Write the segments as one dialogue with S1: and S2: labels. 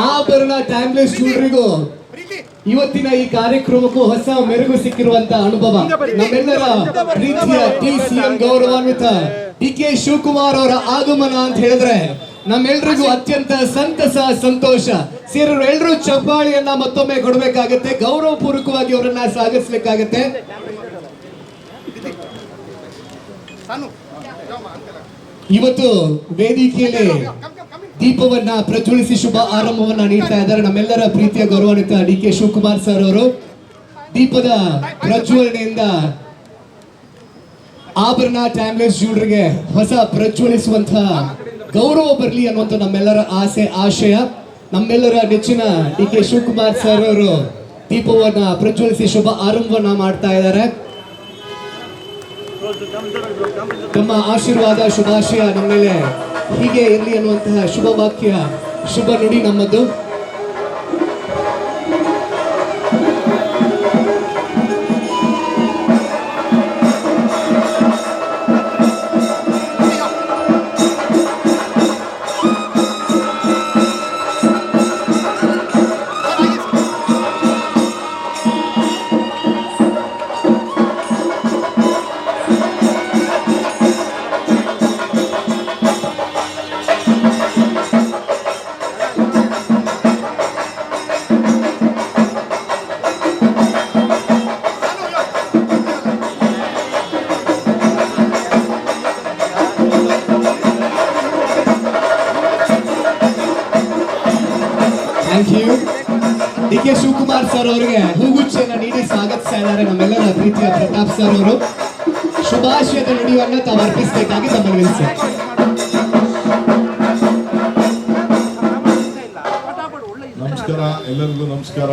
S1: ಆಭರಣ ಟೈಮ್ಲೆಸ್ ಜ್ಯುವೆಲರಿಗೂ ಇವತ್ತಿನ ಈ ಕಾರ್ಯಕ್ರಮಕ್ಕೂ ಹೊಸ ಮೆರುಗು ಸಿಕ್ಕಿರುವಂತ ಅನುಭವ. ನಮ್ಮೆಲ್ಲರ ಪ್ರೀತಿಯ ಟಿಸಿಎಂ ಗೌರವಾನ್ವಿತ ಡಿ.ಕೆ. ಶಿವಕುಮಾರ್ ಅವರ ಆಗಮನ ಅಂತ ಹೇಳಿದ್ರೆ ನಮ್ಮೆಲ್ರಿಗೂ ಅತ್ಯಂತ ಸಂತಸ, ಸಂತೋಷ. ಸೇರರು ಎಲ್ಲರೂ ಚಪ್ಪಾಳಿಯನ್ನ ಮತ್ತೊಮ್ಮೆ ಕೊಡಬೇಕಾಗತ್ತೆ, ಗೌರವ ಪೂರ್ವಕವಾಗಿ ಅವರನ್ನ ಸ್ವಾಗತಿಸಬೇಕಾಗತ್ತೆ. ಇವತ್ತು ವೇದಿಕೆಯಲ್ಲಿ ದೀಪವನ್ನ ಪ್ರಜ್ವಲಿಸಿ ಶುಭ ಆರಂಭವನ್ನ ನೀಡ್ತಾ ಇದ್ದಾರೆ ನಮ್ಮೆಲ್ಲರ ಪ್ರೀತಿಯ ಗೌರವಾನ್ವಿತ ಡಿ.ಕೆ. ಶಿವಕುಮಾರ್ ಸರ್ ಅವರು. ದೀಪದ ಪ್ರಜ್ವಲನೆಯಿಂದ ಆಭರಣ ಟೈಮ್ಲೆಸ್ ಜ್ಯುವೆಲರಿಗೆ ಹೊಸ ಪ್ರಜ್ವಲಿಸುವಂತಹ ಗೌರವ ಬರಲಿ ಅನ್ನುವಂಥ ನಮ್ಮೆಲ್ಲರ ಆಸೆ, ಆಶಯ. ನಮ್ಮೆಲ್ಲರ ನೆಚ್ಚಿನ ಡಿ.ಕೆ. ಶಿವಕುಮಾರ್ ಸರ್ ಅವರು ದೀಪವನ್ನ ಪ್ರಜ್ವಲಿಸಿ ಶುಭ ಆರಂಭವನ್ನ ಮಾಡ್ತಾ ಇದ್ದಾರೆ. ನಮ್ಮ ಆಶೀರ್ವಾದ, ಶುಭಾಶಯ ನಮ್ಮ ಮೇಲೆ ಹೀಗೆ ಇರಲಿ ಅನ್ನುವಂತಹ ಶುಭ ವಾಕ್ಯ, ಶುಭ ನುಡಿ ನಮ್ಮದು. ಡಿ.ಕೆ. ಶಿವಕುಮಾರ್ ಸರ್ ಅವರಿಗೆ ಹೂಗುಚ್ಛೆಯನ್ನು ನೀಡಿ ಸ್ವಾಗತಿಸ್ತಾ ಇದ್ದಾರೆ ನಮ್ಮೆಲ್ಲರ ಪ್ರೀತಿಯ ಪ್ರತಾಪ್ ಸರ್ ಅವರು. ಶುಭಾಶಯದ ನುಡಿಯನ್ನು ತಾವು ಅರ್ಪಿಸಬೇಕಾಗಿ ತಮ್ಮನ್ನು ವಿನಂತಿ.
S2: ನಮಸ್ಕಾರ, ಎಲ್ಲರಿಗೂ ನಮಸ್ಕಾರ.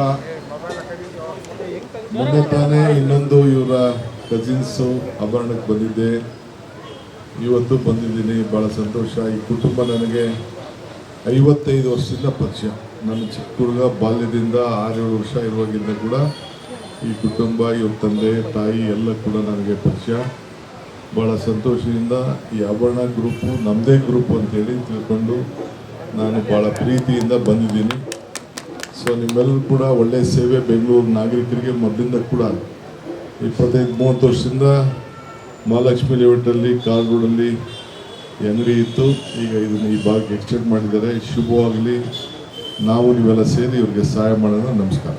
S2: ಮೊನ್ನೆ ತಾನೇ ಇನ್ನೊಂದು ಇವರ ಕಸಿನ್ಸು ಆಭರಣಕ್ಕೆ ಬಂದಿದ್ದೆ, ಇವತ್ತು ಬಂದಿದ್ದೀನಿ. ಭಾಳ ಸಂತೋಷ. ಈ ಕುಟುಂಬ ನನಗೆ 55 ವರ್ಷದಿಂದ ಪರಿಚಯ. ನನ್ನ ಚಿಕ್ಕ ಹುಡುಗ ಬಾಲ್ಯದಿಂದ 6-7 ವರ್ಷ ಇರುವಾಗಿಂದ ಕೂಡ ಈ ಕುಟುಂಬ, ಇವ್ರ ತಂದೆ ತಾಯಿ ಎಲ್ಲ ಕೂಡ ನನಗೆ ಪರಿಚಯ. ಭಾಳ ಸಂತೋಷದಿಂದ ಈ ಆಭರಣ ಗ್ರೂಪು ನಮ್ಮದೇ ಗ್ರೂಪ್ ಅಂತೇಳಿ ತಿಳ್ಕೊಂಡು ನಾನು ಭಾಳ ಪ್ರೀತಿಯಿಂದ ಬಂದಿದ್ದೀನಿ. ಸೊ ನಿಮ್ಮೆಲ್ಲರೂ ಕೂಡ ಒಳ್ಳೆಯ ಸೇವೆ ಬೆಂಗಳೂರು ನಾಗರಿಕರಿಗೆ ಮೊದಲಿಂದ ಕೂಡ 25-30 ವರ್ಷದಿಂದ ಮಹಾಲಕ್ಷ್ಮಿ ಲೇಔಟಲ್ಲಿ ಕಾರ್ ರೋಡಲ್ಲಿ ಅಂಗಡಿ ಇತ್ತು. ಈಗ ಇದನ್ನು ಈ ಭಾಗಕ್ಕೆ ಎಕ್ಸ್ಟೆಂಡ್ ಮಾಡಿದ್ದಾರೆ. ಶುಭವಾಗಲಿ. ನಾವು ನೀವೆಲ್ಲ ಸೇರಿ ಇವ್ರಿಗೆ ಸಹಾಯ ಮಾಡೋಣ. ನಮಸ್ಕಾರ.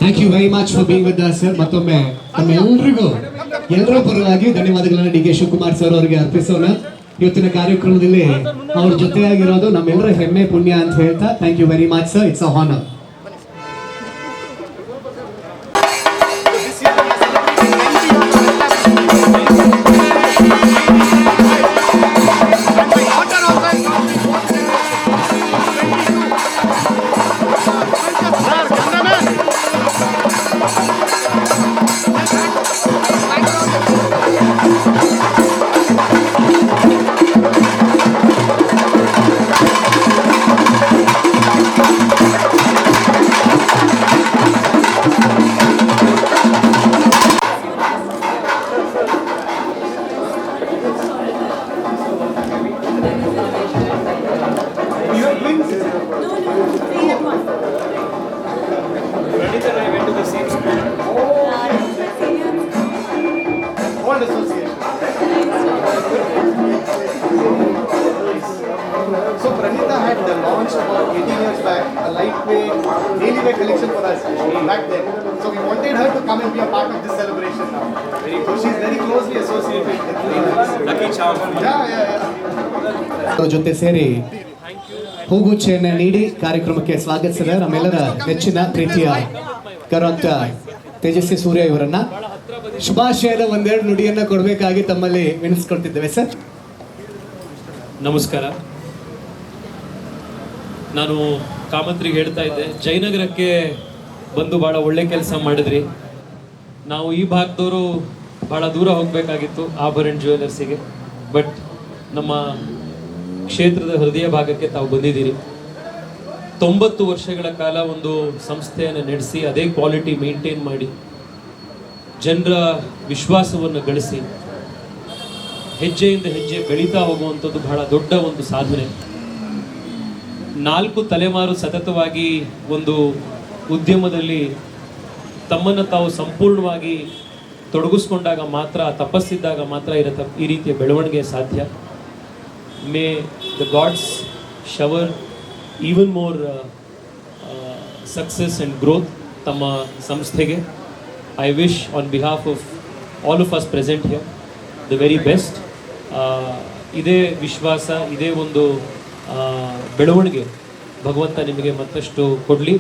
S1: Thank you very much for being with us sir. ಮತ್ತೊಮ್ಮೆ ಎಲ್ಲರ ಪರವಾಗಿ ಧನ್ಯವಾದಗಳನ್ನು ಡಿ.ಕೆ. ಶಿವಕುಮಾರ್ ಸರ್ ಅವರಿಗೆ ಅರ್ಪಿಸೋಣ. ಇವತ್ತಿನ ಕಾರ್ಯಕ್ರಮದಲ್ಲಿ ಅವ್ರ ಜೊತೆಯಾಗಿರೋದು ನಮ್ಮೆಲ್ಲರ ಹೆಮ್ಮೆ, ಪುಣ್ಯ ಅಂತ ಹೇಳ್ತಾ thank you very much sir. It's a honour.
S3: launched about 18 years back a lightweight, daily wear collection for us back then. So we wanted her to come and be a part of this celebration now. So she's very closely associated with the Lucky Charm. Yeah.
S1: ಅವ್ರ ಜೊತೆ ಸೇರಿ ಹೂಗುಚ್ಛೆಯನ್ನು ನೀಡಿ ಕಾರ್ಯಕ್ರಮಕ್ಕೆ ಸ್ವಾಗತಿಸಿದ ನಮ್ಮೆಲ್ಲರ ನೆಚ್ಚಿನ ಪ್ರೀತಿಯ ಕರಂತ ತೇಜಸ್ವಿ ಸೂರ್ಯ ಇವರನ್ನ ಶುಭಾಶಯದ ಒಂದೆರಡು ನುಡಿಯನ್ನ ಕೊಡಬೇಕಾಗಿ ತಮ್ಮಲ್ಲಿ ವಿನಿಸ್ಕೊಳ್ತಿದ್ದೇವೆ ಸರ್.
S4: ನಮಸ್ಕಾರ. ನಾನು ಕಾಮತ್ರಿಗೆ ಹೇಳ್ತಾ ಇದ್ದೆ, ಜಯನಗರಕ್ಕೆ ಬಂದು ಭಾಳ ಒಳ್ಳೆ ಕೆಲಸ ಮಾಡಿದ್ರಿ. ನಾವು ಈ ಭಾಗದವರು ಭಾಳ ದೂರ ಹೋಗಬೇಕಾಗಿತ್ತು ಆಭರಣ ಜ್ಯುವೆಲರ್ಸಿಗೆ, ಬಟ್ ನಮ್ಮ ಕ್ಷೇತ್ರದ ಹೃದಯ ಭಾಗಕ್ಕೆ ತಾವು ಬಂದಿದ್ದೀರಿ. 90 ವರ್ಷಗಳ ಕಾಲ ಒಂದು ಸಂಸ್ಥೆಯನ್ನು ನಡೆಸಿ ಅದೇ ಕ್ವಾಲಿಟಿ ಮೇಂಟೈನ್ ಮಾಡಿ ಜನರ ವಿಶ್ವಾಸವನ್ನು ಗಳಿಸಿ ಹೆಜ್ಜೆಯಿಂದ ಹೆಜ್ಜೆ ಬೆಳೀತಾ ಹೋಗುವಂಥದ್ದು ಬಹಳ ದೊಡ್ಡ ಒಂದು ಸಾಧನೆ. 4 ತಲೆಮಾರು ಸತತವಾಗಿ ಒಂದು ಉದ್ಯಮದಲ್ಲಿ ತಮ್ಮನ್ನು ತಾವು ಸಂಪೂರ್ಣವಾಗಿ ತೊಡಗಿಸ್ಕೊಂಡಾಗ ಮಾತ್ರ, ತಪಸ್ಸಿದ್ದಾಗ ಮಾತ್ರ ಈ ರೀತಿಯ ಬೆಳವಣಿಗೆ ಸಾಧ್ಯ. May the gods shower even more success and growth ತಮ್ಮ ಸಂಸ್ಥೆಗೆ. I wish on behalf of all of us present here the very best. ಇದೇ ವಿಶ್ವಾಸ, ಇದೇ ಒಂದು ಬೆಳವಣಿಗೆ ಭಗವಂತ ನಿಮಗೆ ಮತ್ತಷ್ಟು ಕೊಡಲಿ.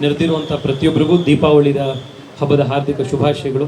S4: ನೆರೆದಿರುವಂಥ ಪ್ರತಿಯೊಬ್ಬರಿಗೂ ದೀಪಾವಳಿಯ ಹಬ್ಬದ ಹಾರ್ದಿಕ ಶುಭಾಶಯಗಳು.